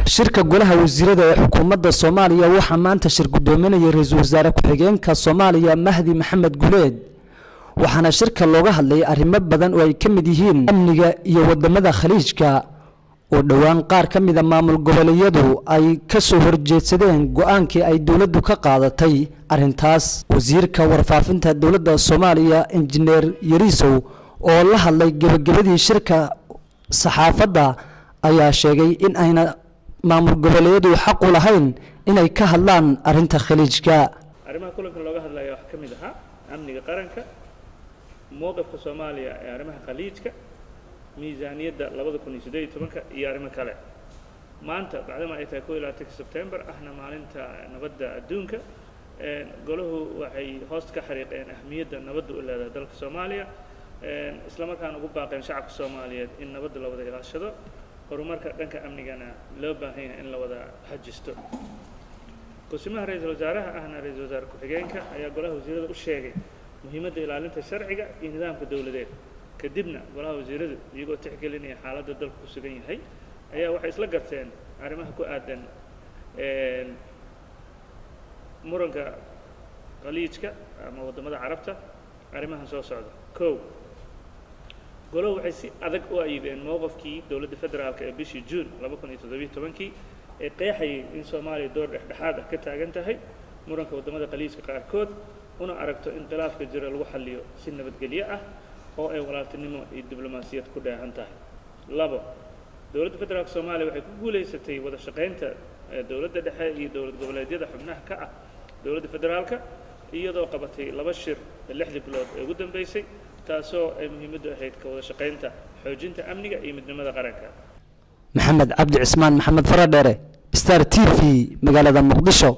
shirka golaha wasiirada ee xukuumadda Soomaaliya waxa maanta shir gudoominaya ra'iisul wasaare ku-xigeenka Soomaaliya Mahdi Maxamed Guleed waxaana shirka looga hadlay arrimo badan oo ay ka mid yihiin amniga iyo wadamada khaliijka oo dhawaan qaar ka mid ah maamul goboleedyadu ay ka soo horjeedsadeen go'aankii ay dawladdu ka qaadatay arintaas wasiirka warfaafinta dawladda Soomaaliya injineer Yarisow oo la hadlay gabagabadii shirka saxaafadda ayaa sheegay in ayna maamul goboleedyadu xaq u lahayn inay ka hadlaan arinta khaliijka arrimaha kulanka looga hadlayo wax ka mid ah amniga qaranka موقف Soomaaliya ee arrimaha khaliijka miisaaniyada 2018 iyo arrimo kale maanta bacdama ay tahay 11 September ahna maalinta nabadda adduunka goluhu waxay hoos ka xariiqeen ahmiyadda nabadda u leedahay dalka Soomaaliya isla markaana ugu baaqeen shacabka Soomaaliyeed in nabadda la wada ilaashado horumarka dhanka amnigana loo baahan yahay in la wada xajisto kusimaha ra'iisul wasaaraha ahna ra'iisul wasaare ku-xigeenka ayaa golaha wasiirada u sheegay muhiimadda ilaalinta sharciga iyo nidaamka dawladeed kadibna golaha wasiiradu iyagoo tixgelinaya xaaladda dalku ku sugan yahay ayaa waxay isla garteen arrimaha ku aadan muranka khaliijka ama wadamada carabta arrimahan soo socda koow golaha waxay si adag u ayideen mowqifkii dawladda federaalka ee bishii June 2017 ee qeexayay in Soomaaliya door dhexdhexaad ah ka taagan tahay muranka wadamada khaliijka qaarkood una aragto in khilaafka jira lagu xalliyo si nabadgelyo ah oo ay walaaltinimo iyo diblomaasiyad ku dheehan tahay labo dawladda federaalka Soomaaliya waxay ku guuleysatay wada shaqeynta dawladda dhexe iyo dawlad goboleedyada xubnaha ka ah dawladda federaalka iyadoo qabatay laba shir 6 bilood ee ugu dambeysay taasoo ay muhiimadu ahayd ka wada shaqeynta xoojinta amniga iyo midnimada qaranka maxamed cabdi cismaan maxamed faradheere Star TV magaalada Muqdisho